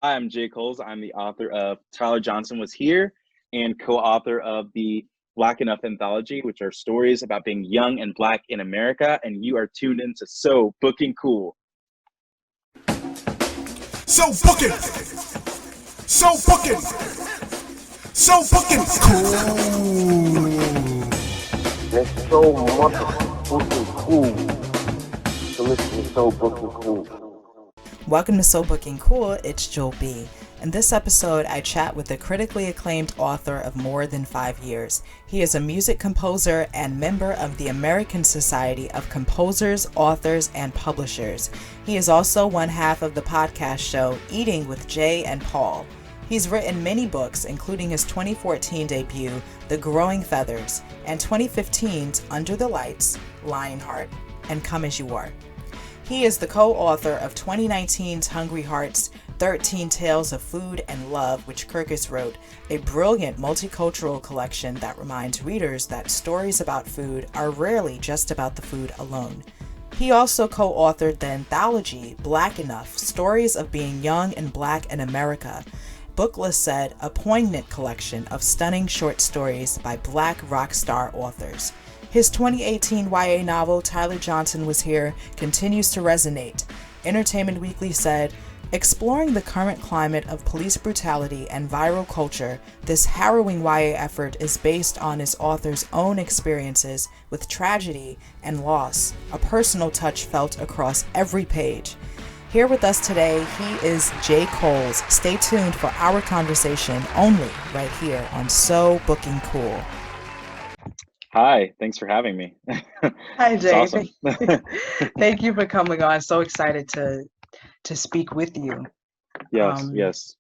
I'm Jay Coles. I'm the author of Tyler Johnson Was Here and co-author of the Black Enough anthology, which are stories about being young and Black in America. And you are tuned into So Booking Cool. So fucking, so fucking, so fucking cool. It's so motherfucking cool to listen to So Booking Cool. Welcome to So Booking Cool, it's Joel B. In this episode, I chat with the critically acclaimed author of More Than 5 Years. He is a music composer and member of the American Society of Composers, Authors, and Publishers. He is also one half of the podcast show Eating with Jay and Paul. He's written many books, including his 2014 debut, The Growing Feathers, and 2015's Under the Lights, Lionheart, and Come As You Are. He is the co-author of 2019's Hungry Hearts, 13 Tales of Food and Love, which Kirkus wrote, a brilliant multicultural collection that reminds readers that stories about food are rarely just about the food alone. He also co-authored the anthology Black Enough, Stories of Being Young and Black in America. Booklist said, a poignant collection of stunning short stories by Black rock star authors. His 2018 YA novel, Tyler Johnson Was Here, continues to resonate. Entertainment Weekly said, exploring the current climate of police brutality and viral culture, this harrowing YA effort is based on his author's own experiences with tragedy and loss, a personal touch felt across every page. Here with us today, he is Jay Coles. Stay tuned for our conversation only right here on So Booking Cool. Hi, thanks for having me. Hi, Jay. Awesome. Thank you for coming on. So excited to speak with you. Yes.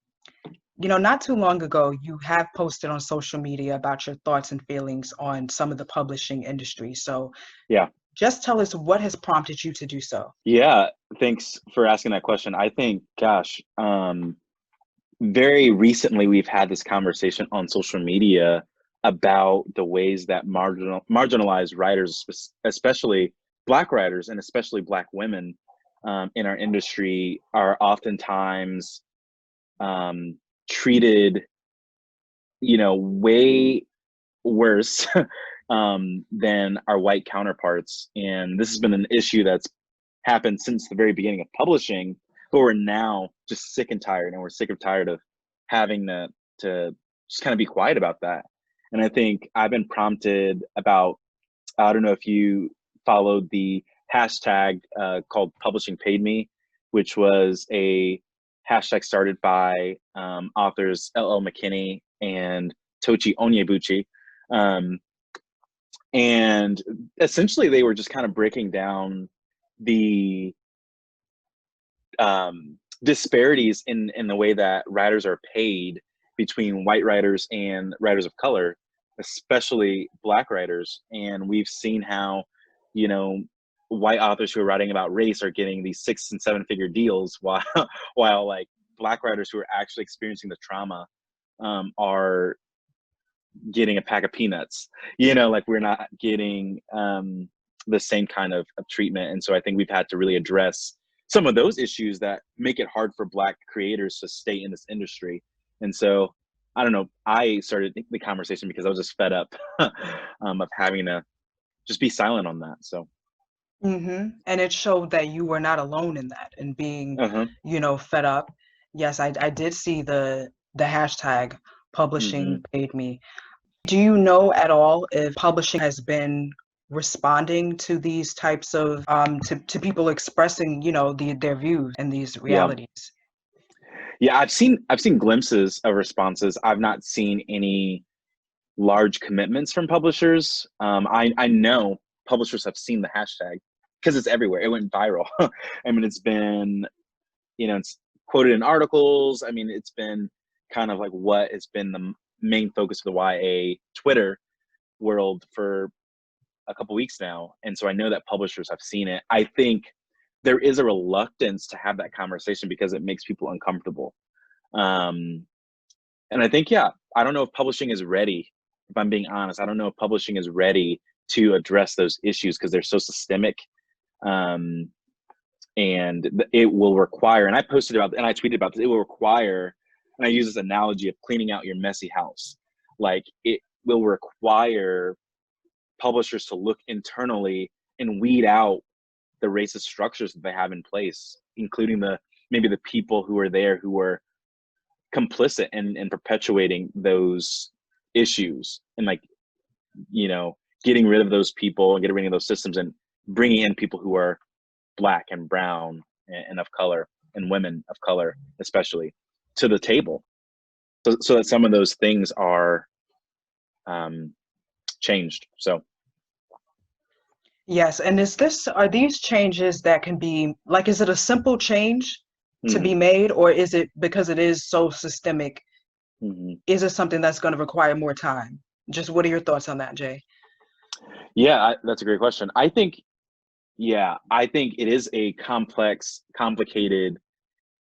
You know, not too long ago, you have posted on social media about your thoughts and feelings on some of the publishing industry. So Yeah. Just tell us what has prompted you to do so. Yeah, thanks for asking that question. I think, very recently we've had this conversation on social media about the ways that marginalized writers, especially Black writers and especially Black women in our industry, are oftentimes treated, way worse than our white counterparts. And this has been an issue that's happened since the very beginning of publishing, but we're now just sick and tired, and we're sick and tired of having to just kind of be quiet about that. And I think I've been prompted about, I don't know if you followed the hashtag called Publishing Paid Me, which was a hashtag started by authors L.L. McKinney and Tochi Onyebuchi. And essentially they were just kind of breaking down the disparities in the way that writers are paid between white writers and writers of color, especially Black writers. And we've seen how, white authors who are writing about race are getting these 6- and 7-figure deals, while like Black writers who are actually experiencing the trauma are getting a pack of peanuts. Like we're not getting the same kind of treatment. And so I think we've had to really address some of those issues that make it hard for Black creators to stay in this industry. And so, I don't know, I started the conversation because I was just fed up of having to just be silent on that. So. And it showed that you were not alone in that and being, fed up. Yes, I did see the hashtag Publishing Paid Me. Do you know at all if publishing has been responding to these types of to people expressing their views and these realities? Yeah, I've seen glimpses of responses. I've not seen any large commitments from publishers. I know publishers have seen the hashtag because it's everywhere. It went viral. I mean, it's been, it's quoted in articles. I mean, it's been kind of like what has been the main focus of the YA Twitter world for a couple weeks now. And so I know that publishers have seen it. I think there is a reluctance to have that conversation because it makes people uncomfortable. And I think, I don't know if publishing is ready. If I'm being honest, I don't know if publishing is ready to address those issues because they're so systemic. and it will require, and I posted about, and I tweeted about this, it will require, and I use this analogy of cleaning out your messy house. Like, it will require publishers to look internally and weed out the racist structures that they have in place, including maybe the people who are there who are complicit in perpetuating those issues, and like, getting rid of those people and getting rid of those systems and bringing in people who are Black and brown and of color, and women of color especially, to the table, so that some of those things are changed. So Yes, and are these changes that can be like, is it a simple change to be made, or is it, because it is so systemic, is it something that's going to require more time? Just what are your thoughts on that, Jay? Yeah, that's a great question. I think it is a complex, complicated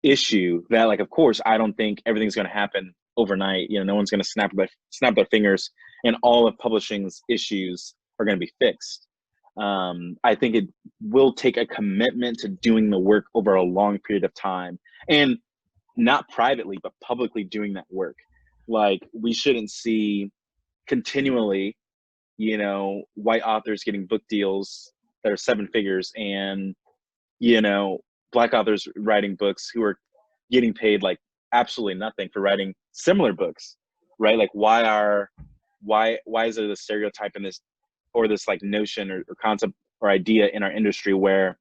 issue that, like, of course, I don't think everything's going to happen overnight. No one's going to snap their fingers and all of publishing's issues are going to be fixed. I think it will take a commitment to doing the work over a long period of time, and not privately, but publicly doing that work. Like, we shouldn't see continually, white authors getting book deals that are 7 figures, and, Black authors writing books who are getting paid like absolutely nothing for writing similar books, right? Like, why is there this stereotype in this, or this like notion or concept or idea in our industry where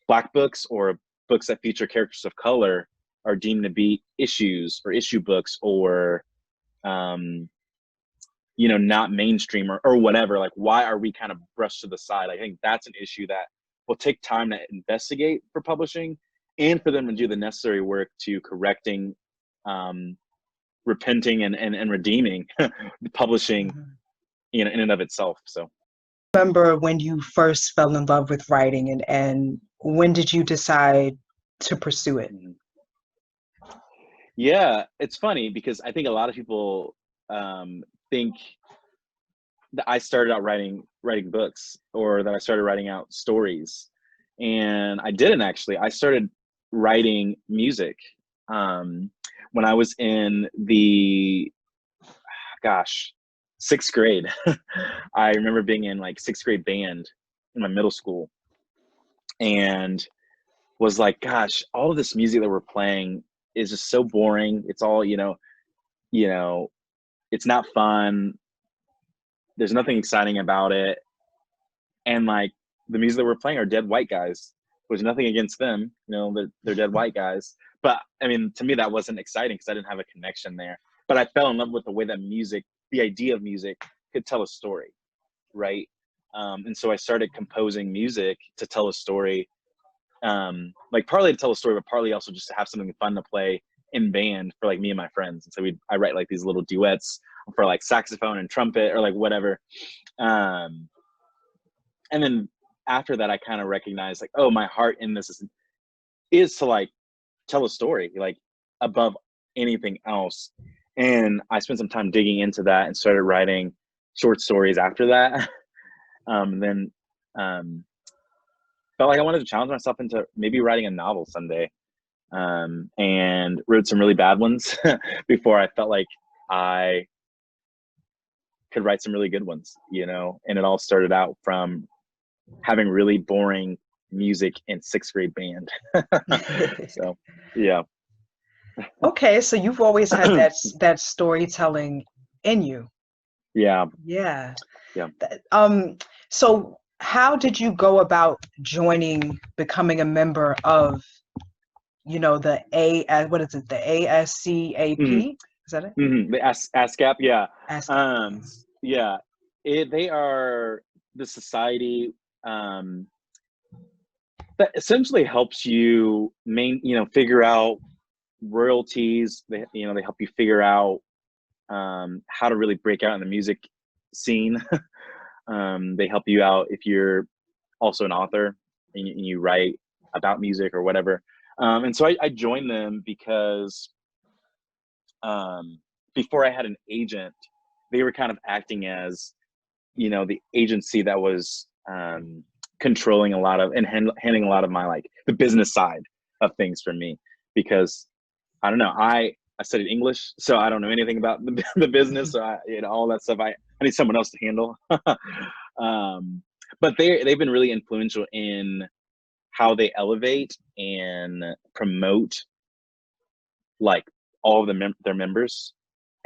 Black books or books that feature characters of color are deemed to be issues or issue books, or not mainstream, or whatever? Like, why are we kind of brushed to the side? I think that's an issue that will take time to investigate for publishing, and for them to do the necessary work to correcting, repenting, and redeeming publishing, in and of itself. So, Remember when you first fell in love with writing, and when did you decide to pursue it? Yeah, it's funny because I think a lot of people think that I started out writing books, or that I started writing out stories, and I didn't actually. I started writing music when I was in the, 6th grade. I remember being in like 6th grade band in my middle school, and was like, gosh, all of this music that we're playing is just so boring. It's all, it's not fun. There's nothing exciting about it. And like, the music that we're playing are dead white guys. There's nothing against them, they're dead white guys. But I mean, to me, that wasn't exciting because I didn't have a connection there. But I fell in love with the way that the idea of music could tell a story, right? And so I started composing music to tell a story, like partly to tell a story, but partly also just to have something fun to play in band for like me and my friends. And so I write like these little duets for like saxophone and trumpet, or like whatever. And then after that, I kind of recognized like, oh, my heart in this is to like tell a story, like above anything else. And I spent some time digging into that and started writing short stories after that. Then felt like I wanted to challenge myself into maybe writing a novel someday, and wrote some really bad ones before I felt like I could write some really good ones, and it all started out from having really boring music in 6th grade band. So, yeah. Okay, so you've always had that storytelling in you. Yeah. Yeah. Yeah. So how did you go about becoming a member of, the what is it, the ASCAP? Is that it? The ASCAP, yeah. ASCAP. Yeah. They are the society that essentially helps you figure out royalties. They help you figure out how to really break out in the music scene. They help you out if you're also an author and you write about music or whatever. And so I joined them because before I had an agent, they were kind of acting as, the agency that was controlling a lot of and handling a lot of my like the business side of things for me, because I don't know, I studied English, so I don't know anything about the business. So all that stuff I need someone else to handle. But they've been really influential in how they elevate and promote like all of their members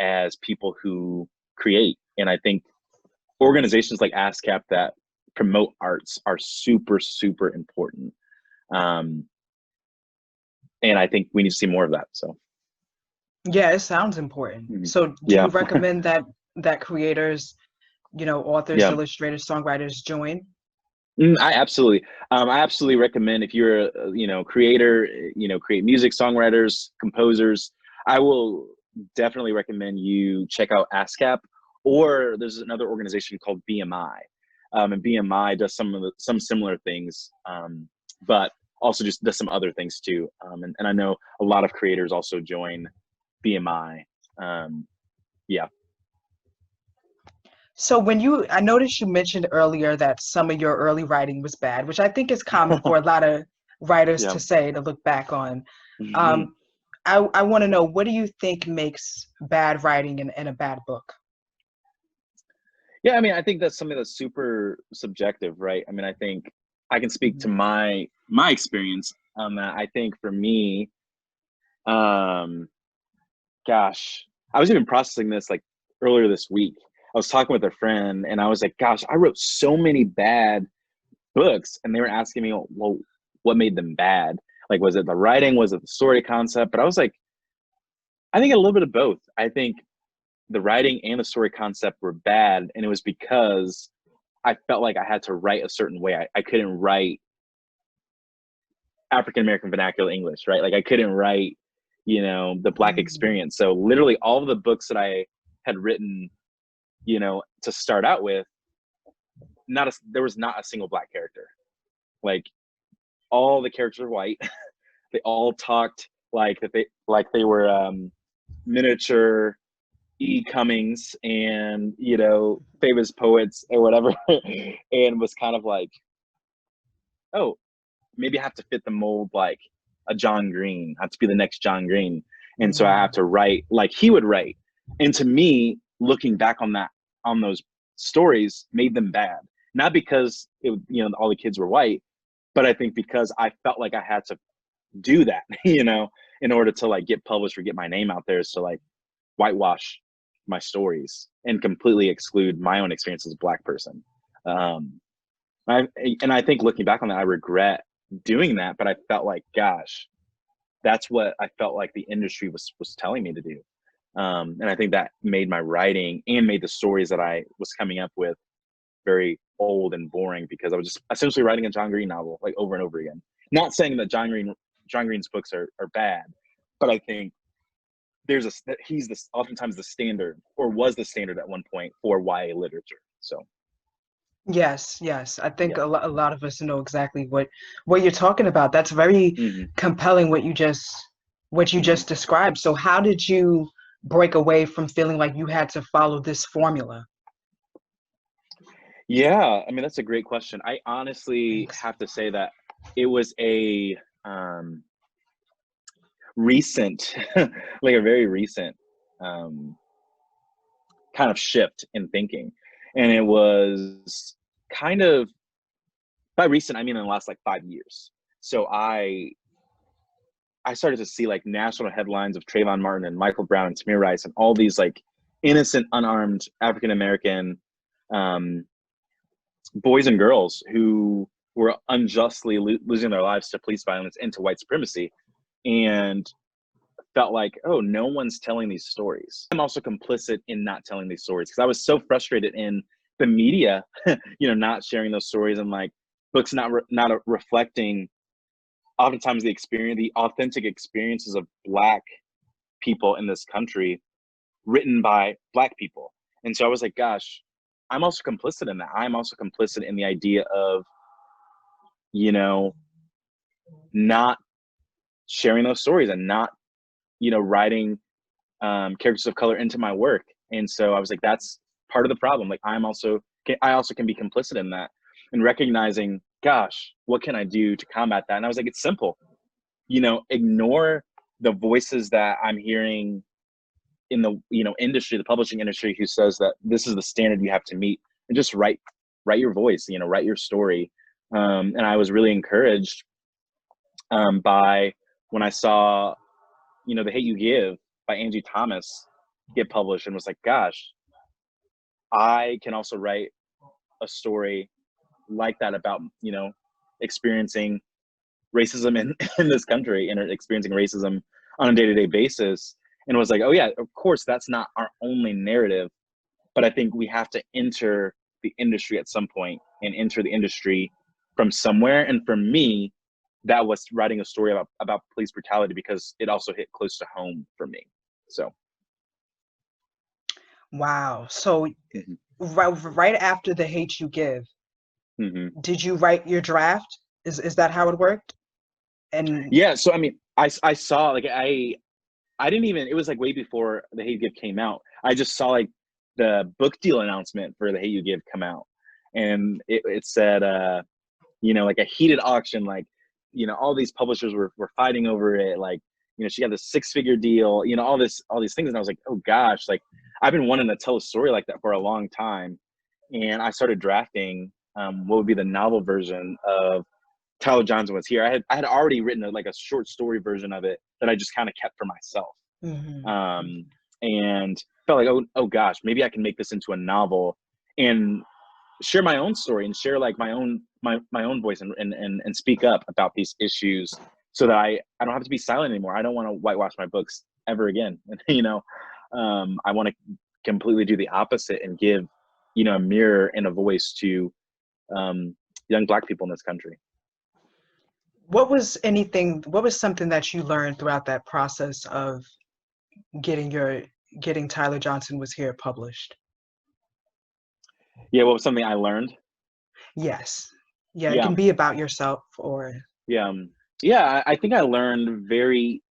as people who create. And I think organizations like ASCAP that promote arts are super, super important. And I think we need to see more of that. So Yeah, it sounds important. So do yeah. you recommend that creators, authors, Yeah. illustrators, songwriters join? I absolutely recommend, if you're a creator, create music, songwriters, composers, I will definitely recommend you check out ASCAP, or there's another organization called BMI. And BMI does some similar things, but also just does some other things too. And I know a lot of creators also join BMI. Yeah. So I noticed you mentioned earlier that some of your early writing was bad, which I think is common for a lot of writers Yeah. to say, to look back on. Mm-hmm. I want to know, what do you think makes bad writing in a bad book? Yeah, I mean, I think that's something that's super subjective, right? I mean, I think I can speak to my experience on that. I think for me, gosh, I was even processing this like earlier this week. I was talking with a friend and I was like, gosh, I wrote so many bad books, and they were asking me, well, what made them bad? Like, was it the writing? Was it the story concept? But I was like, I think a little bit of both. I think the writing and the story concept were bad, and it was because I felt like I had to write a certain way. I couldn't write African American vernacular English, right? Like I couldn't write, the Black experience. So literally all of the books that I had written, to start out with, there was not a single Black character. Like all the characters were white. They all talked like they were miniature E. Cummings and famous poets or whatever, and was kind of like, oh, maybe I have to fit the mold like a John Green. I have to be the next John Green, and so I have to write like he would write. And to me, looking back on those stories, made them bad. Not because all the kids were white, but I think because I felt like I had to do that, in order to like get published or get my name out there. So like whitewash my stories and completely exclude my own experience as a Black person. I think looking back on that, I regret doing that, but I felt like, gosh, that's what I felt like the industry was telling me to do. And I think that made my writing and made the stories that I was coming up with very old and boring, because I was just essentially writing a John Green novel like over and over again. Not saying that John Green's books are bad, but I think he's oftentimes the standard, or was the standard at one point, for YA literature. So Yes, I think a lot of us know exactly what you're talking about. That's very compelling, what you just described. So how did you break away from feeling like you had to follow this formula? Yeah, I mean, that's a great question. I honestly have to say that it was a recent, like a very recent kind of shift in thinking. And it was kind of, by recent, I mean in the last like 5 years. So I started to see like national headlines of Trayvon Martin and Michael Brown and Tamir Rice and all these like innocent, unarmed African-American boys and girls who were unjustly losing their lives to police violence and to white supremacy, and felt like, oh, no one's telling these stories. I'm also complicit in not telling these stories, because I was so frustrated in the media, not sharing those stories, and like books not reflecting oftentimes the authentic experiences of Black people in this country, written by Black people. And so I was like, gosh, I'm also complicit in that. I'm also complicit in the idea of, not sharing those stories and not, writing characters of color into my work. And so I was like, that's part of the problem. Like I also can be complicit in that, and recognizing gosh, what can I do to combat that? And I was like, it's simple. Ignore the voices that I'm hearing in the industry, the publishing industry, who says that this is the standard you have to meet, and just write your voice, write your story. And I was really encouraged by when I saw, The Hate You Give by Angie Thomas get published, and was like, gosh, I can also write a story like that about, experiencing racism in this country, and experiencing racism on a day-to-day basis. And it was like, oh yeah, of course, that's not our only narrative, but I think we have to enter the industry at some point, and enter the industry from somewhere. And for me, that was writing a story about police brutality, because it also hit close to home for me. So. Wow. So Mhm. right after The Hate You Give, Mhm. did you write your draft? Is that how it worked? And Yeah. So, I mean, I saw, like, I didn't even, it was like way before The Hate You Give came out. I just saw like the book deal announcement for The Hate You Give come out. And it said, like a heated auction, like, all these publishers were fighting over it. Like, she got this 6-figure deal, all these things. And I was like, oh gosh, like, I've been wanting to tell a story like that for a long time. And I started drafting what would be the novel version of Tyler Johnson Was Here. I had already written a short story version of it that I just kind of kept for myself. Mhm. And felt like, oh gosh, maybe I can make this into a novel and share my own story, and share like my own voice, and speak up about these issues, so that I don't have to be silent anymore. I don't want to whitewash my books ever again. I want to completely do the opposite, and give, a mirror and a voice to young Black people in this country. What was something that you learned throughout that process of getting Tyler Johnson Was Here published? Yeah, what was something I learned? Yes. Yeah, it Yeah, can be about yourself or yeah, yeah. I think I learned very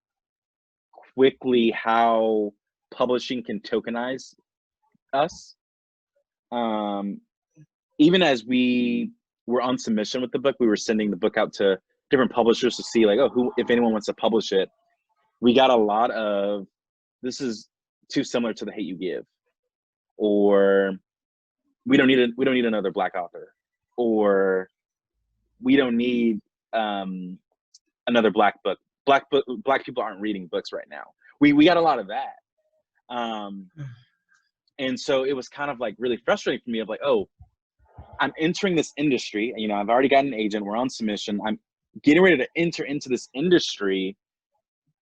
quickly how publishing can tokenize us. Um, Even as we were on submission with the book, we were sending the book out to different publishers to see, like, oh, if anyone wants to publish it. We got a lot of, this is too similar to The Hate You Give, or we don't need another Black author, or we don't need another Black book. Black people aren't reading books right now. We got a lot of that. And so it was kind of like really frustrating for me, of like, oh, I'm entering this industry. I've already got an agent. We're on submission. I'm getting ready to enter into this industry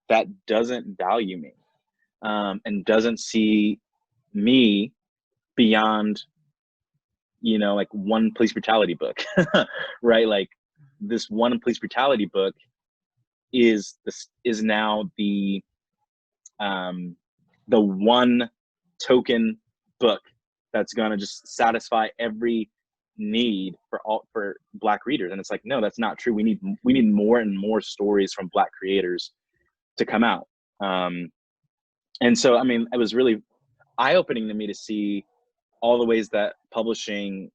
that doesn't value me, and doesn't see me beyond, like one police brutality book, right? Like, this one police brutality book is now the one token book that's gonna just satisfy every need for Black readers. And it's like, no, that's not true. We need more and more stories from Black creators to come out. And so, I mean, it was really eye-opening to me to see all the ways that publishing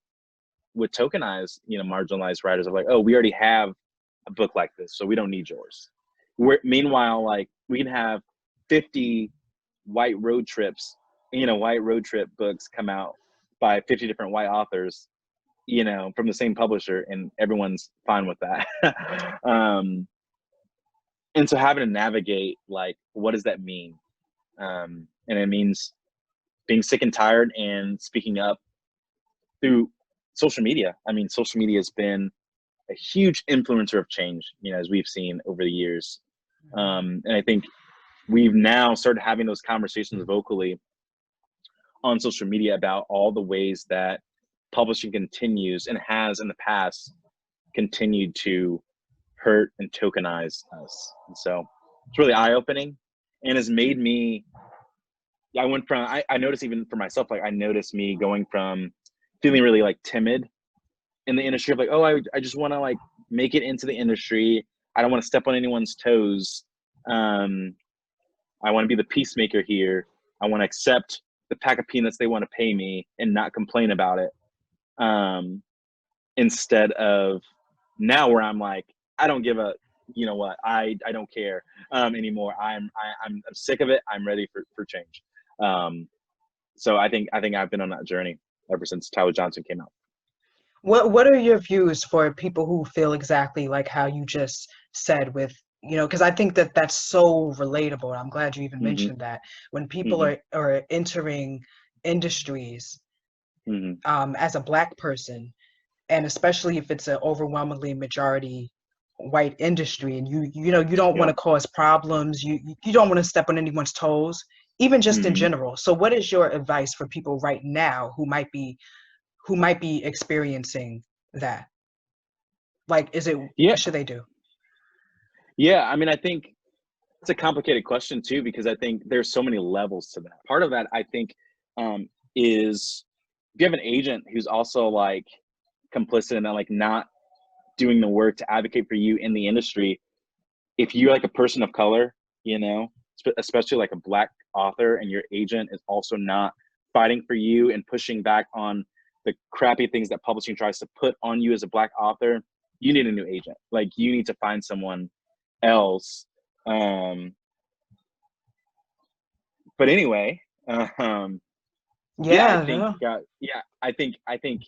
would tokenize, marginalized writers, of like, oh, we already have a book like this, so we don't need yours. Meanwhile, like, we can have 50 white road trip books come out by 50 different white authors, from the same publisher, and everyone's fine with that. And so having to navigate, like, what does that mean? And it means being sick and tired and speaking up through social media. I mean, social media has been a huge influencer of change, as we've seen over the years. And I think we've now started having those conversations vocally on social media about all the ways that publishing continues, and has in the past continued, to hurt and tokenize us. And so it's really eye-opening, and has made me, I noticed, even for myself, like, I noticed me going from feeling really like timid in the industry, of like, oh, I just want to like make it into the industry. I don't want to step on anyone's toes. I want to be the peacemaker here. I want to accept the pack of peanuts they want to pay me and not complain about it. Instead of now where I'm like, I don't give a, you know what, I don't care anymore. I'm sick of it. I'm ready for change. So I think I've been on that journey ever since Tyler Johnson came out. What are your views for people who feel exactly like how you just said with, because I think that that's so relatable. I'm glad you even Hmm. mentioned that. When people Hmm. are entering industries Hmm. as a Black person, and especially if it's an overwhelmingly majority white industry, and you don't want Yeah. to cause problems, you don't want to step on anyone's toes, even just in Hmm. general. So what is your advice for people right now who might be experiencing that? Like, Yeah. what should they do? Yeah. I mean, I think it's a complicated question too, because I think there's so many levels to that. Part of that, I think, is if you have an agent who's also like complicit and like not doing the work to advocate for you in the industry, if you're like a person of color, you know, especially like a Black author, and your agent is also not fighting for you and pushing back on the crappy things that publishing tries to put on you as a Black author, you need a new agent. Like, you need to find someone else. Um, but anyway, yeah, I Yeah, think, yeah. I think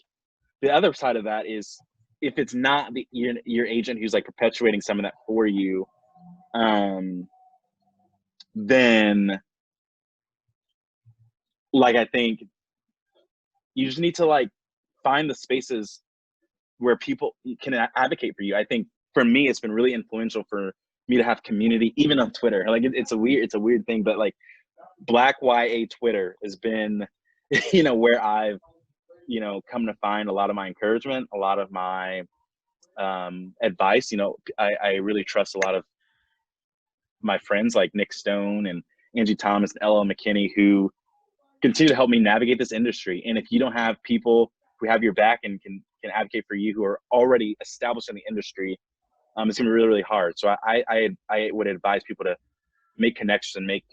the other side of that is, if it's not your agent who's like perpetuating some of that for you, then like, I think you just need to like find the spaces where people can advocate for you. I think for me, it's been really influential for me to have community, even on Twitter. Like, it's a weird thing, but like, Black YA Twitter has been, where I've, come to find a lot of my encouragement, a lot of my advice. I really trust a lot of my friends like Nick Stone and Angie Thomas and Ella McKinney, who continue to help me navigate this industry. And if you don't have people who have your back and can advocate for you, who are already established in the industry, it's gonna be really, really hard. So I would advise people to make connections and make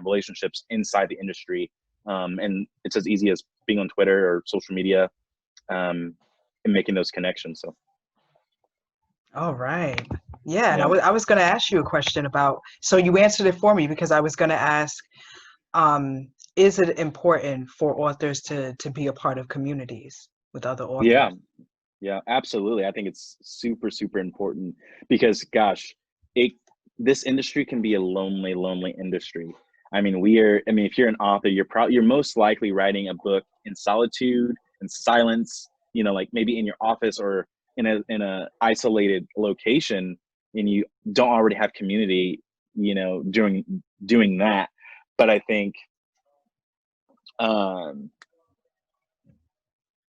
relationships inside the industry. And it's as easy as being on Twitter or social media, and making those connections. So All right. Yeah, and yeah. I was going to ask you a question about, so you answered it for me because I was going to ask, is it important for authors to be a part of communities with other Yeah. authors? Yeah, absolutely. I think it's super, super important, because gosh, it this industry can be a lonely, lonely industry. I mean, if you're an author, you're most likely writing a book in solitude and silence, like maybe in your office or in a isolated location, and you don't already have community, doing that. But I think, um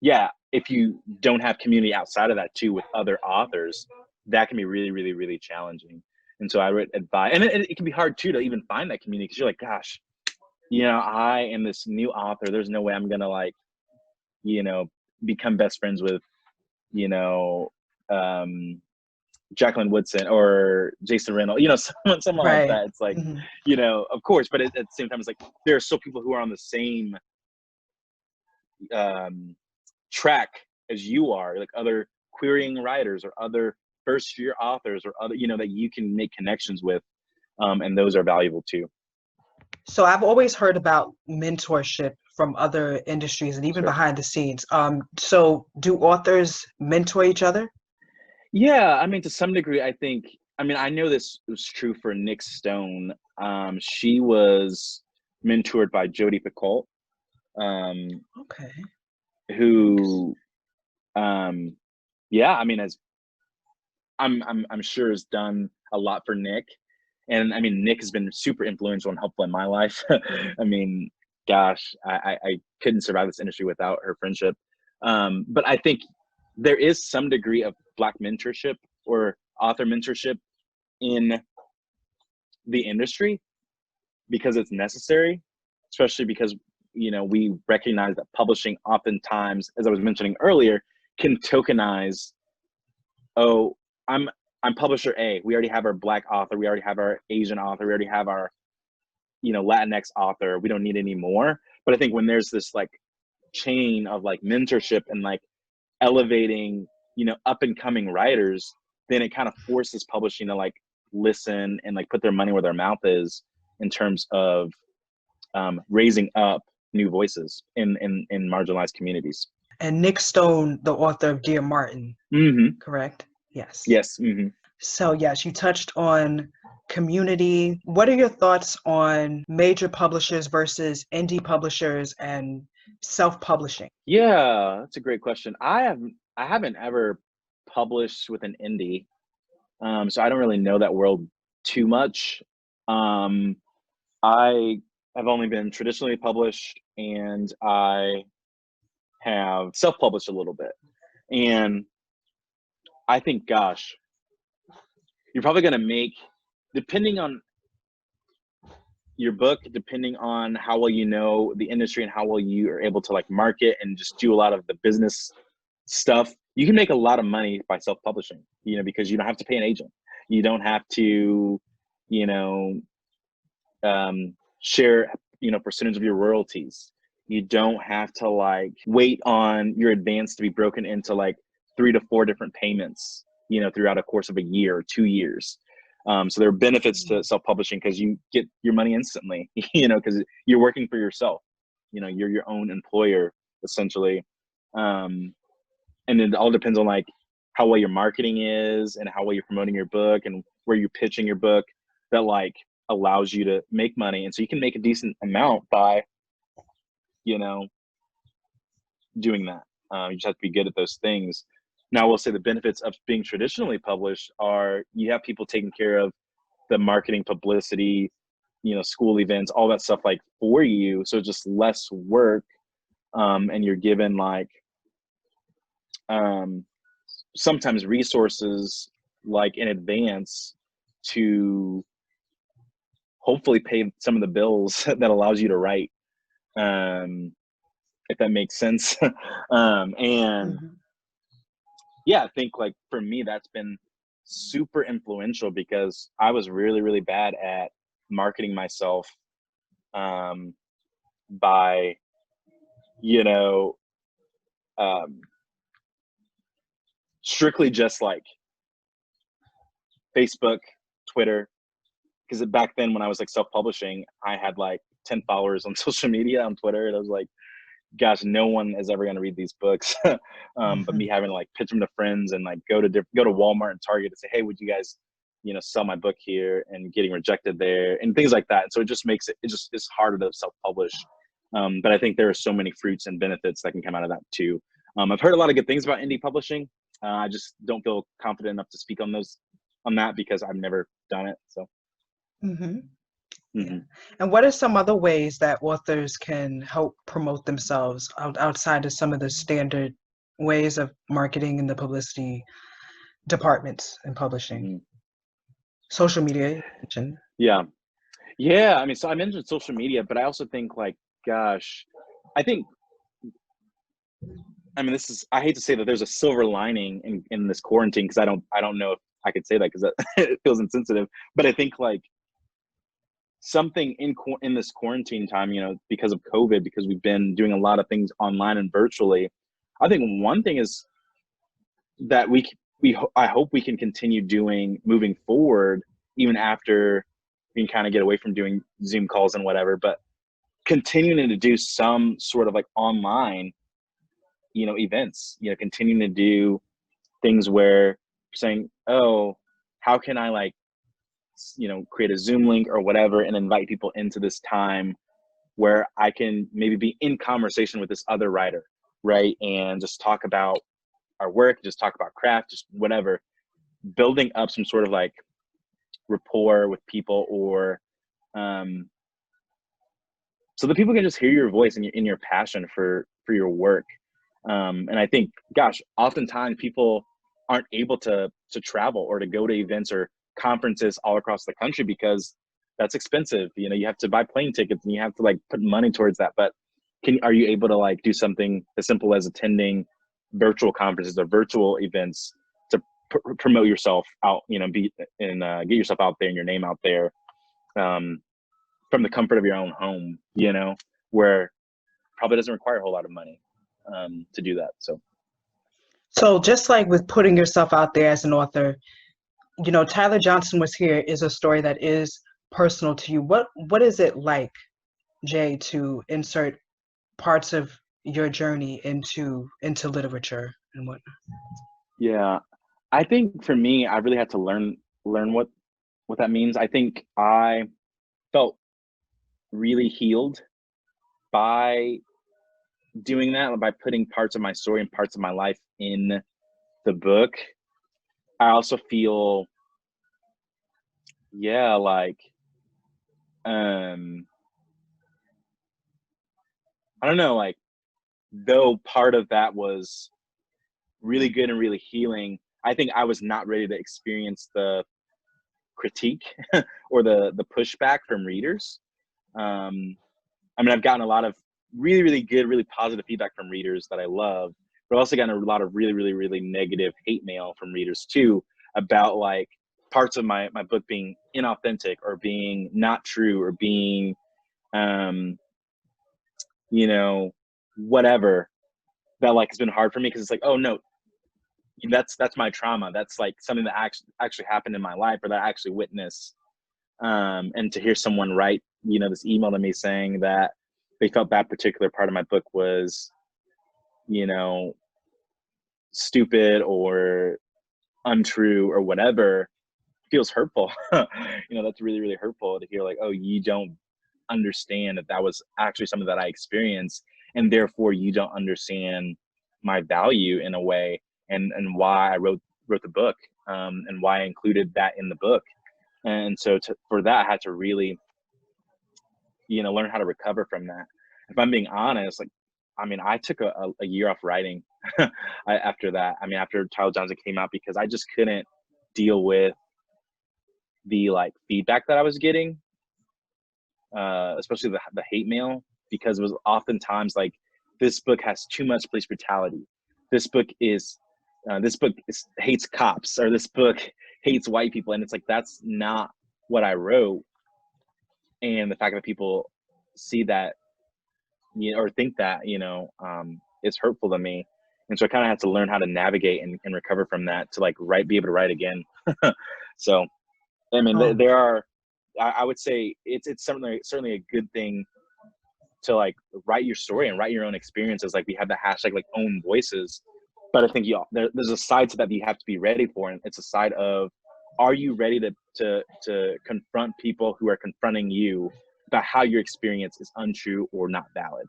yeah, if you don't have community outside of that too with other authors, that can be really, really, really challenging. And so I would advise, and it can be hard too to even find that community, because you're like, gosh, I am this new author. There's no way I'm gonna like, you know, become best friends with, you know, um, Jacqueline Woodson or Jason Reynolds, someone like Right. that. It's like, Hmm. of course, but at the same time, it's like there are still people who are on the same um, track as you are, like other querying writers or other first year authors or other, that you can make connections with, and those are valuable too. So I've always heard about mentorship from other industries and even Sure. behind the scenes. So do authors mentor each other? Yeah, I mean, to some degree, I think. I mean, I know this was true for Nick Stone. She was mentored by Jodi Picoult, um, Okay. who, yeah, I mean, as I'm sure has done a lot for Nick. And I mean, Nick has been super influential and helpful in my life. I mean, gosh, I couldn't survive this industry without her friendship. But I think there is some degree of Black mentorship or author mentorship in the industry, because it's necessary, especially because, we recognize that publishing oftentimes, as I was mentioning earlier, can tokenize, oh, I'm I'm publisher A. We already have our Black author. We already have our Asian author. We already have our, Latinx author. We don't need any more. But I think when there's this like chain of like mentorship and like elevating up and coming writers, then it kind of forces publishing to like listen and like put their money where their mouth is in terms of raising up new voices in marginalized communities. And Nick Stone, the author of Dear Martin, correct? Yes. Yes. So yes, you touched on community. What are your thoughts on major publishers versus indie publishers and self-publishing? Yeah, that's a great question. I haven't ever published with an indie, so I don't really know that world too much. I have only been traditionally published, and I have self-published a little bit. And I think, gosh, you're probably going to make, depending on your book, depending on how well you know the industry and how well you are able to like market and just do a lot of the business stuff, you can make a lot of money by self-publishing, because you don't have to pay an agent. You don't have to, share, percentage of your royalties. You don't have to like wait on your advance to be broken into like 3 to 4 different payments, throughout a course of a year or 2 years. So there are benefits to self-publishing because you get your money instantly, because you're working for yourself. You're your own employer essentially. And it all depends on like how well your marketing is and how well you're promoting your book and where you're pitching your book that like allows you to make money. And so you can make a decent amount by, doing that. You just have to be good at those things. Now, I will say the benefits of being traditionally published are you have people taking care of the marketing, publicity, school events, all that stuff like for you. So just less work. And you're given like sometimes resources like in advance to hopefully pay some of the bills that allows you to write. If that makes sense. And yeah, I think like for me, that's been super influential because I was really, really bad at marketing myself by, strictly just like Facebook, Twitter. Because back then when I was like self-publishing, I had like 10 followers on social media on Twitter. And I was like, gosh, no one is ever going to read these books. But me having to like pitch them to friends and like go to Walmart and Target and say, hey, would you guys, sell my book here, and getting rejected there and things like that. And so it just makes it's harder to self-publish. But I think there are so many fruits and benefits that can come out of that too. I've heard a lot of good things about indie publishing. I just don't feel confident enough to speak on that because I've never done it. So. Yeah. And what are some other ways that authors can help promote themselves outside of some of the standard ways of marketing in the publicity departments in publishing? Social media. Yeah. I mean, so I mentioned social media, but I also think like, gosh, I hate to say that there's a silver lining in this quarantine because I don't know if I could say that because it feels insensitive, but I think like something in this quarantine time, because of COVID, because we've been doing a lot of things online and virtually. I think one thing is that I hope we can continue doing moving forward, even after we can kind of get away from doing Zoom calls and whatever, but continuing to do some sort of like online, events, continuing to do things where you're saying, oh, how can I like, create a Zoom link or whatever and invite people into this time where I can maybe be in conversation with this other writer, right? And just talk about our work, just talk about craft, just whatever, building up some sort of like rapport with people or so that people can just hear your voice and your passion for your work. And I think, gosh, oftentimes people aren't able to travel or to go to events or conferences all across the country because that's expensive. You have to buy plane tickets and you have to like put money towards that. But are you able to like do something as simple as attending virtual conferences or virtual events to promote yourself out, get yourself out there and your name out there from the comfort of your own home, where probably doesn't require a whole lot of money to do that. So So just like with putting yourself out there as an author, Tyler Johnson Was Here is a story that is personal to you. What is it like, Jay, to insert parts of your journey into literature and whatnot? Yeah, I think for me, I really had to learn what that means. I think I felt really healed by doing that, by putting parts of my story and parts of my life in the book. I also feel, yeah, like, um, I don't know, like, though part of that was really good and really healing, I think I was not ready to experience the critique or the pushback from readers. I mean, I've gotten a lot of really, really good, really positive feedback from readers that I love, but I've also gotten a lot of really, really, really negative hate mail from readers too, about like parts of my book being inauthentic or being not true or being, um, you know, whatever, that like has been hard for me, because it's like, oh no, that's my trauma. That's like something that actually happened in my life, or that I actually witnessed. And to hear someone write, this email to me saying that they felt that particular part of my book was, you know, stupid or untrue or whatever, feels hurtful. That's really, really hurtful to hear, like, oh, you don't understand that that was actually something that I experienced, and therefore you don't understand my value in a way, and why I wrote the book, and why I included that in the book. And so for that, I had to really, learn how to recover from that. If I'm being honest, like, I mean, I took a year off writing after that. I mean, after Tyler Johnson came out, because I just couldn't deal with the like feedback that I was getting, especially the hate mail, because it was oftentimes like, this book has too much police brutality. This book hates cops, or this book hates white people, and it's like, that's not what I wrote. And the fact that people see that, or think that, is hurtful to me. And so I kind of had to learn how to navigate and recover from that, to like be able to write again. So, I mean, there are, I would say it's certainly a good thing to like write your story and write your own experiences. Like, we have the hashtag like own voices, but I think there's a side to that you have to be ready for. And it's a side of, are you ready to confront people who are confronting you about how your experience is untrue or not valid?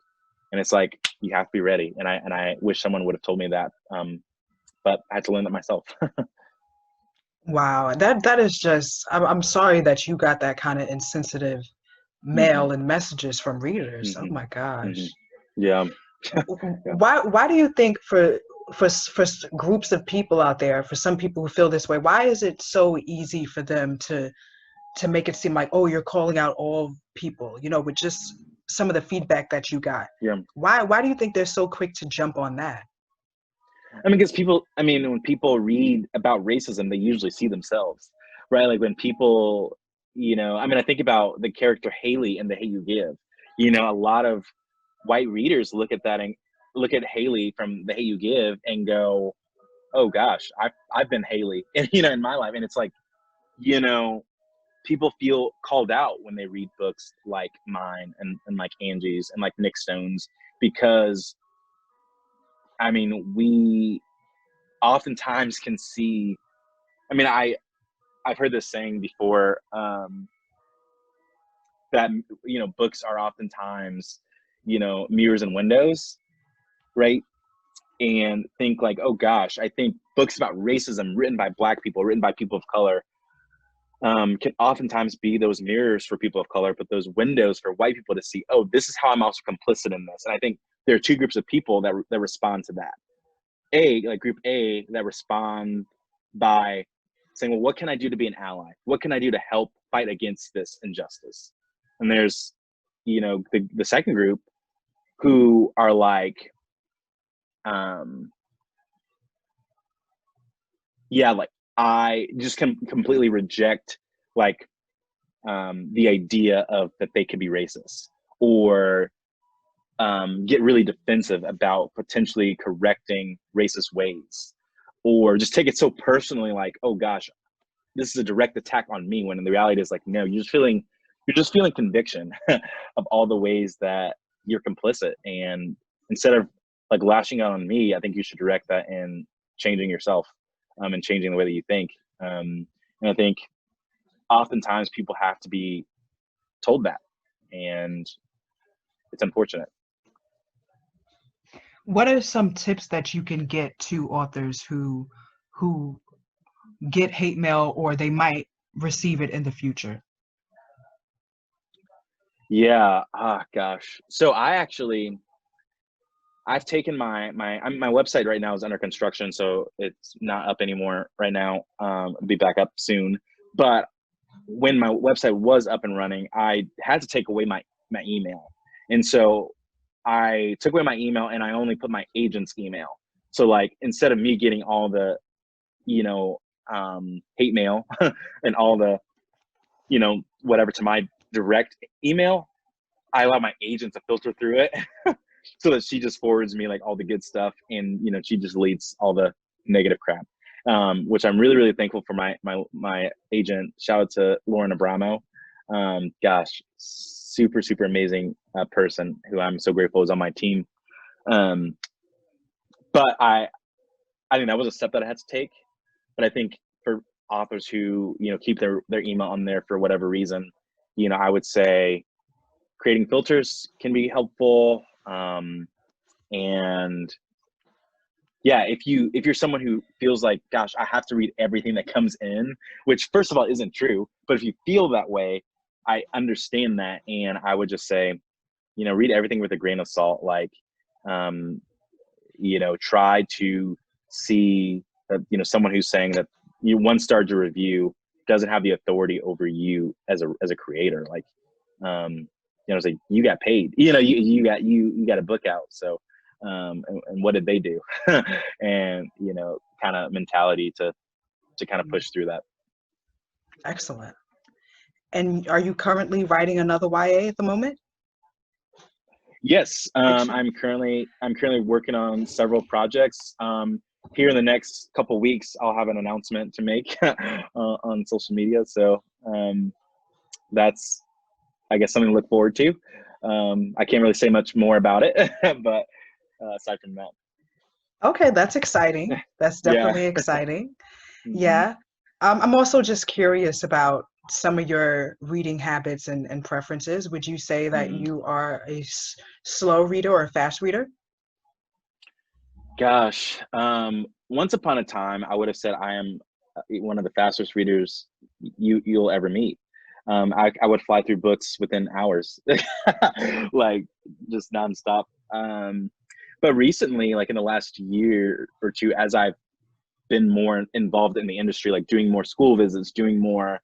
And it's like, you have to be ready. And I wish someone would have told me that. But I had to learn that myself. Wow, that is just, I'm sorry that you got that kind of insensitive mail and messages from readers. Oh my gosh. Yeah. Why do you think for groups of people out there, for some people who feel this way, why is it so easy for them to make it seem like, oh, you're calling out all people, with just some of the feedback that you got? Yeah. Why do you think they're so quick to jump on that? I mean, because when people read about racism, they usually see themselves, right? Like, when people, I think about the character Haley in The Hate You Give. A lot of white readers look at that and look at Haley from The Hate You Give and go, oh gosh, I've been Haley, and in my life. And it's like, people feel called out when they read books like mine and like Angie's and like Nick Stone's, because I mean, we oftentimes can see, I've heard this saying before, that, books are oftentimes, mirrors and windows, right? And think like, oh gosh, I think books about racism written by Black people, written by people of color, can oftentimes be those mirrors for people of color, but those windows for white people to see, oh, this is how I'm also complicit in this. And I think there are two groups of people that respond to that. Group A, that respond by saying, well, what can I do to be an ally? What can I do to help fight against this injustice? And there's, the second group, who are like, I just completely reject like, the idea of that they could be racist, or get really defensive about potentially correcting racist ways. or just take it so personally, like, oh gosh, this is a direct attack on me, when in the reality is like, no, you're just feeling conviction of all the ways that you're complicit. And instead of like lashing out on me, I think you should direct that in changing yourself, and changing the way that you think. And I think oftentimes people have to be told that, and it's unfortunate. What are some tips that you can get to authors who get hate mail or they might receive it in the future? Yeah. Gosh. So I've taken my website right now is under construction, so it's not up anymore right now. It'll be back up soon. But when my website was up and running, I had to take away my email. And so I took away my email and I only put my agent's email. So like, instead of me getting all the, hate mail and all the, whatever to my direct email, I allow my agent to filter through it so that she just forwards me like all the good stuff, and she just deletes all the negative crap. Which I'm really, really thankful for my agent. Shout out to Lauren Abramo. Gosh, super, super amazing person who I'm so grateful is on my team. But I think that was a step that I had to take. But I think for authors who, keep their email on there for whatever reason, I would say creating filters can be helpful. And yeah, if you're someone who feels like, gosh, I have to read everything that comes in, which first of all isn't true, but if you feel that way, I understand that. And I would just say, read everything with a grain of salt. Like, try to see that, someone who's saying that you 1-star to review doesn't have the authority over you as a creator. Like, it's like, you got paid, you got a book out. So, and what did they do? And, kind of mentality to kind of push through that. Excellent. And are you currently writing another YA at the moment? Yes. I'm currently working on several projects. Here in the next couple weeks, I'll have an announcement to make on social media. So, that's, I guess, something to look forward to. I can't really say much more about it, but aside from that. Okay, that's exciting. That's definitely exciting. Yeah. I'm also just curious about some of your reading habits and preferences. Would you say that you are a slow reader or a fast reader? Gosh, once upon a time, I would have said I am one of the fastest readers you'll ever meet. I would fly through books within hours, like just nonstop. But recently, like in the last year or two, as I've been more involved in the industry, like doing more school visits, doing more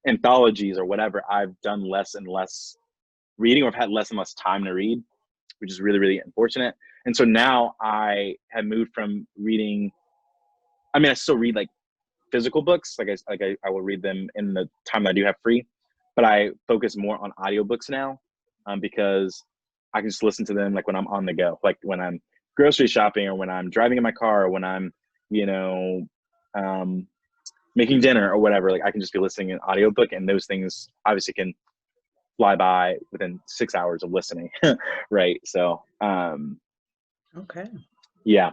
anthologies or whatever, I've done less and less reading, or I've had less and less time to read, which is really, really unfortunate. And so now I have moved from reading. I mean, I still read like physical books, I will read them in the time that I do have free, but I focus more on audiobooks now, because I can just listen to them like when I'm on the go, like when I'm grocery shopping, or when I'm driving in my car, or when I'm, making dinner or whatever. Like, I can just be listening to an audiobook, and those things obviously can fly by within 6 hours of listening. Right. So, Okay. yeah.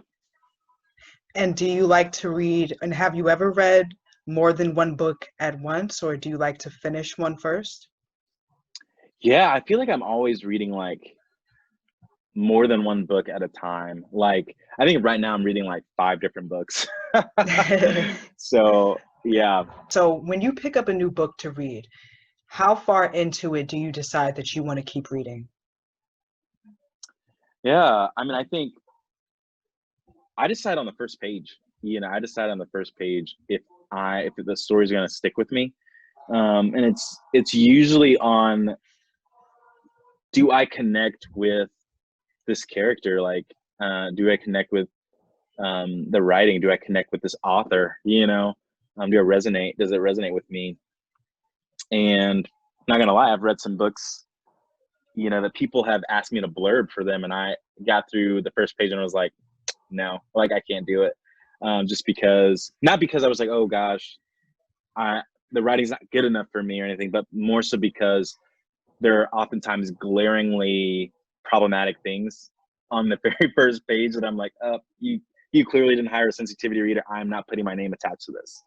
And do you like to read, and have you ever read more than one book at once, or do you like to finish one first? Yeah. I feel like I'm always reading like more than one book at a time. Like, I think right now I'm reading like 5 different books. So, yeah. So when you pick up a new book to read, how far into it do you decide that you want to keep reading? Yeah. I mean, I think I decide on the first page. I decide on the first page if the story's going to stick with me. And it's usually on, do I connect with this character? Like, do I connect with the writing? Do I connect with this author? Does it resonate with me? And I'm not gonna lie, I've read some books, that people have asked me to blurb for them, and I got through the first page and I was like, no, like, I can't do it. just because, not because I was like, oh gosh, the writing's not good enough for me or anything, but more so because there are oftentimes glaringly problematic things on the very first page that I'm like, you clearly didn't hire a sensitivity reader. I'm not putting my name attached to this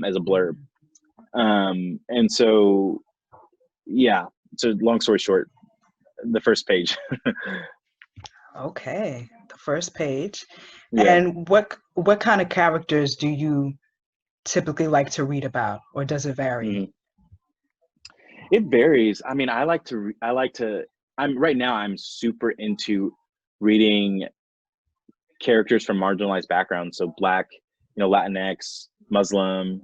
as a blurb. And so, yeah, so long story short, the first page. Okay, the first page. Yeah. And what kind of characters do you typically like to read about, or does it vary? Mhm. It varies. I mean, right now I'm super into reading characters from marginalized backgrounds. So Black, Latinx, Muslim,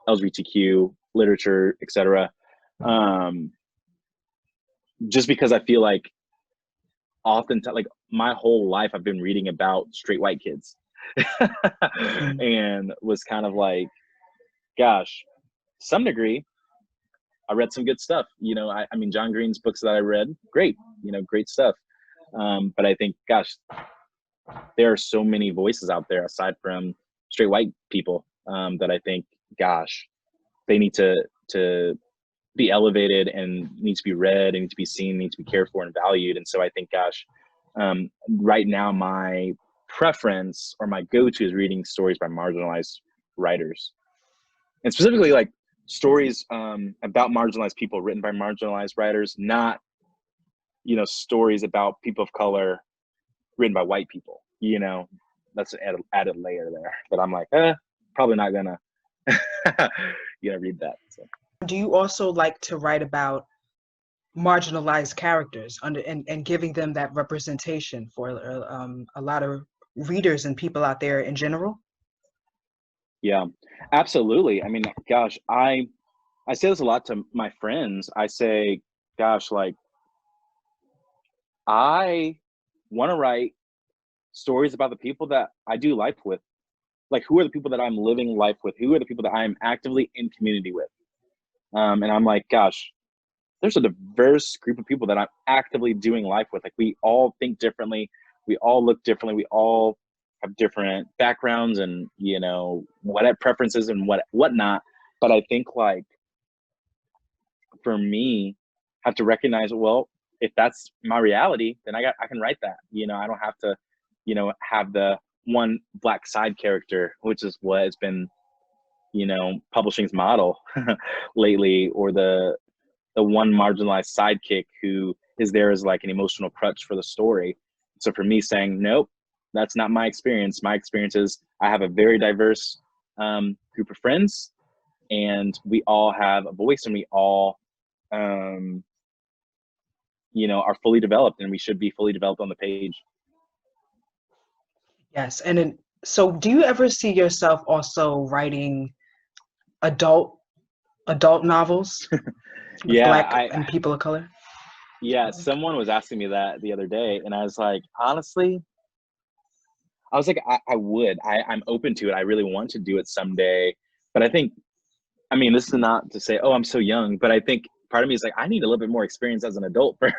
LGBTQ literature, etc. Just because I feel like like my whole life I've been reading about straight white kids and was kind of like, gosh, to some degree, I read some good stuff. I mean, John Green's books that I read, great, great stuff. But I think, gosh, there are so many voices out there aside from straight white people that I think, gosh, they need to be elevated and need to be read and need to be seen, need to be cared for and valued. And so I think, gosh, right now my preference or my go-to is reading stories by marginalized writers, and specifically like stories about marginalized people written by marginalized writers, not stories about people of color written by white people. That's an added layer there that I'm like, probably not gonna read that. So. Do you also like to write about marginalized characters and giving them that representation for a lot of readers and people out there in general? Yeah, absolutely. I mean, gosh, I say this a lot to my friends. I say, gosh, like, I want to write stories about the people that I do life with. Like, who are the people that I'm living life with? Who are the people that I am actively in community with? And I'm like, gosh, there's a diverse group of people that I'm actively doing life with. Like, we all think differently. We all look differently. We all have different backgrounds and, what preferences and whatnot. But I think, like, for me, I have to recognize, well, if that's my reality, then I can write that. I don't have to, have the one Black side character, which is what has been, publishing's model lately, or the one marginalized sidekick who is there as like an emotional crutch for the story. So for me, saying, nope, that's not my experience. My experience is I have a very diverse group of friends, and we all have a voice, and we all are fully developed, and we should be fully developed on the page. Yes. And so do you ever see yourself also writing adult novels with Black and people of color? Yeah, someone was asking me that the other day, and I was like, honestly, I would. I'm open to it. I really want to do it someday. But I think, I mean, this is not to say, oh, I'm so young, but I think part of me is like, I need a little bit more experience as an adult first.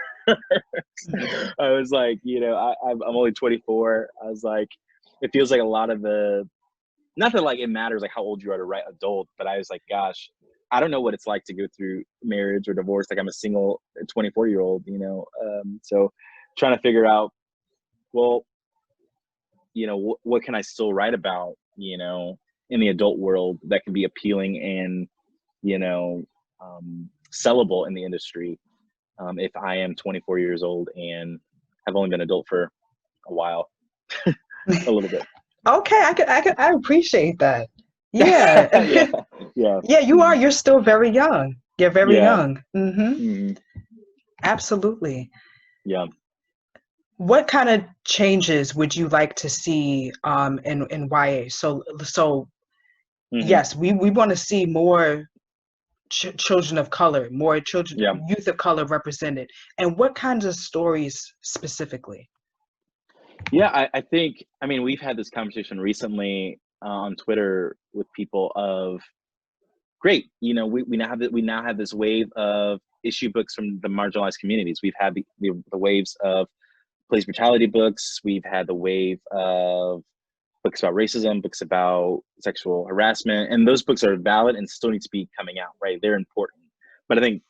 I was like, I'm only 24. I was like, it feels like a lot of not that like it matters like how old you are to write adult, but I was like, gosh, I don't know what it's like to go through marriage or divorce. Like, I'm a single 24-year-old, so trying to figure out, well, what can I still write about, in the adult world that can be appealing and, sellable in the industry. If I am 24 years old and have only been adult for a while, a little bit. Okay, I appreciate that. Yeah. Yeah. Yeah, you are. You're still very young. You're very young. Absolutely. Yeah. What kind of changes would you like to see in YA? So yes, we want to see more children of color, more children, youth of color represented. And what kinds of stories specifically? Yeah, I think, I mean, we've had this conversation recently on Twitter with people of, great, we now have this wave of issue books from the marginalized communities. We've had the waves of police brutality books. We've had the wave of books about racism, books about sexual harassment, and those books are valid and still need to be coming out, right? They're important. But I think,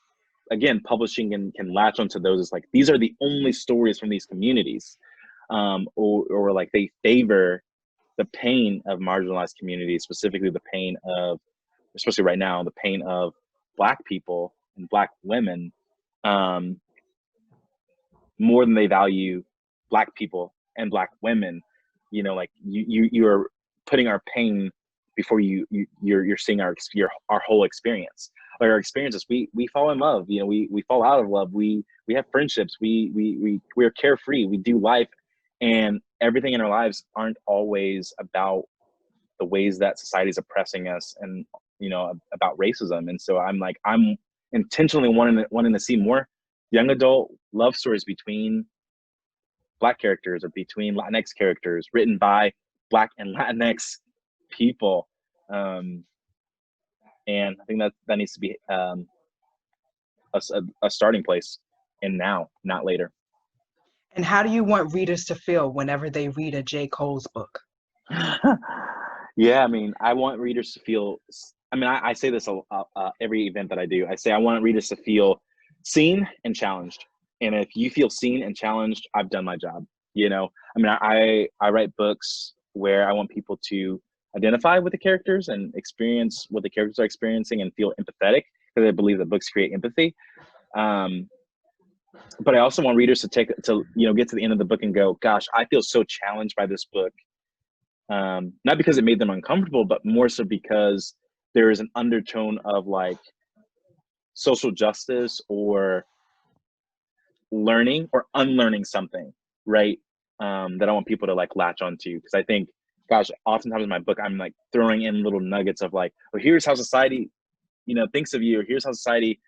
again, publishing can latch onto those as like, these are the only stories from these communities, or like they favor the pain of marginalized communities, specifically the pain of, especially right now, the pain of Black people and Black women, more than they value Black people and Black women. You know, like you're putting our pain before you're seeing our whole experience. Like our experiences, we fall in love, you know, we fall out of love, we have friendships, we're carefree, we do life, and everything in our lives aren't always about the ways that society is oppressing us, and you know, about racism. And so I'm intentionally wanting to see more young adult love stories between Black characters or between Latinx characters, written by Black and Latinx people. And I think that needs to be a starting place, and now, not later. And how do you want readers to feel whenever they read a J. Cole's book? Yeah, I mean, I want readers to feel, I mean, I say this every event that I do. I say I want readers to feel seen and challenged. And if you feel seen and challenged, I've done my job. You know, I mean, I write books where I want people to identify with the characters and experience what the characters are experiencing and feel empathetic, because I believe that books create empathy. But I also want readers to get to the end of the book and go, gosh, I feel so challenged by this book. Not because it made them uncomfortable, but more so because there is an undertone of like social justice or learning or unlearning something, right? That I want people to like latch onto. Because I think, gosh, oftentimes in my book, I'm like throwing in little nuggets of like, oh, here's how society, you know, thinks of you, or here's how society,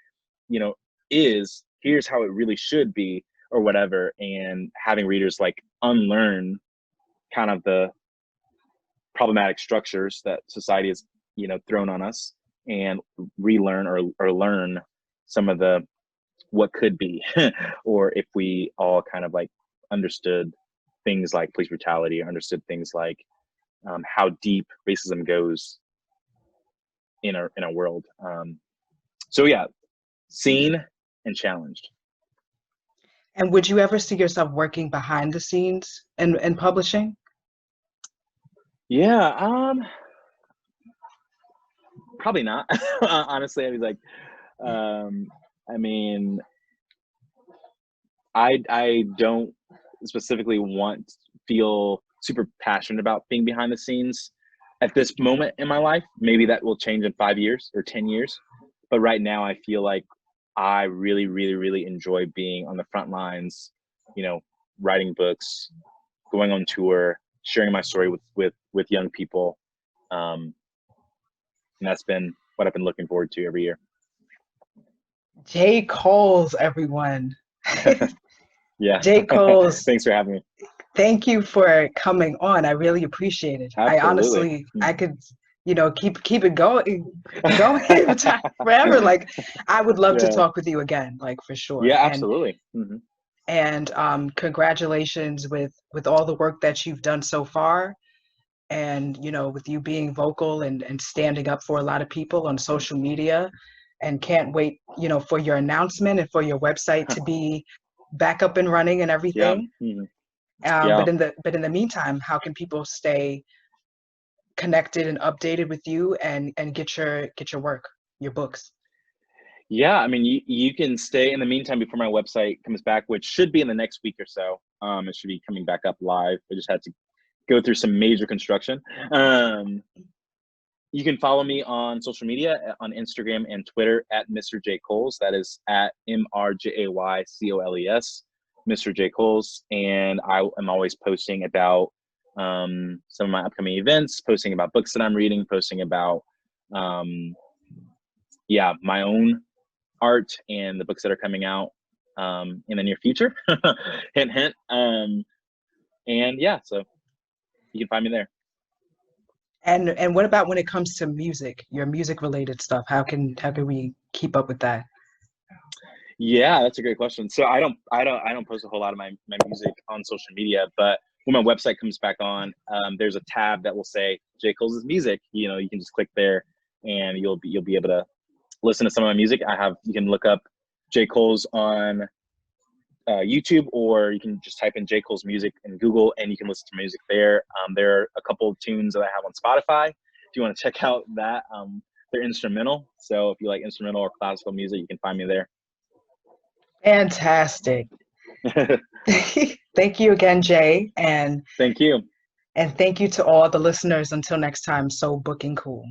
you know, is, here's how it really should be, or whatever. And having readers like unlearn kind of the problematic structures that society has, you know, thrown on us, and relearn or learn some of the what could be, or if we all kind of like understood things like police brutality, or understood things like how deep racism goes in our world. So yeah, seen and challenged. And would you ever see yourself working behind the scenes in publishing? Yeah, probably not. Honestly, I was like, I mean, I don't specifically feel super passionate about being behind the scenes at this moment in my life. Maybe that will change in 5 years or 10 years. But right now I feel like I really, really, really enjoy being on the front lines, you know, writing books, going on tour, sharing my story with young people. And that's been what I've been looking forward to every year. J. Cole's, everyone. Yeah. J. Cole's. Thanks for having me. Thank you for coming on. I really appreciate it. Absolutely. I honestly, I could, you know, keep it going forever. Like, I would love to talk with you again, like, for sure. Yeah, absolutely. And congratulations with all the work that you've done so far, and you know, with you being vocal and standing up for a lot of people on social media. And can't wait, you know, for your announcement and for your website to be back up and running and everything. Yeah. But in the meantime, how can people stay connected and updated with you and get your work, your books? Yeah, I mean, you can stay in the meantime before my website comes back, which should be in the next week or so. It should be coming back up live. I just had to go through some major construction. You can follow me on social media, on Instagram and Twitter at Mr. J. Coles. That is at MRJAYCOLES, Mr. J. Coles. And I am always posting about some of my upcoming events, posting about books that I'm reading, posting about, my own art and the books that are coming out in the near future. Hint, hint. And yeah, so you can find me there. And what about when it comes to music, your music related stuff? How can we keep up with that? Yeah, that's a great question. So I don't post a whole lot of my music on social media, but when my website comes back on, there's a tab that will say J. Cole's music. You can just click there, and you'll be able to listen to some of my music. You can look up J. Cole's on YouTube, or you can just type in J. Cole's music in Google, and you can listen to music there. There are a couple of tunes that I have on Spotify. If you want to check out that, they're instrumental. So if you like instrumental or classical music, you can find me there. Fantastic. Thank you again, Jay. Thank you. And thank you to all the listeners. Until next time, so booking cool.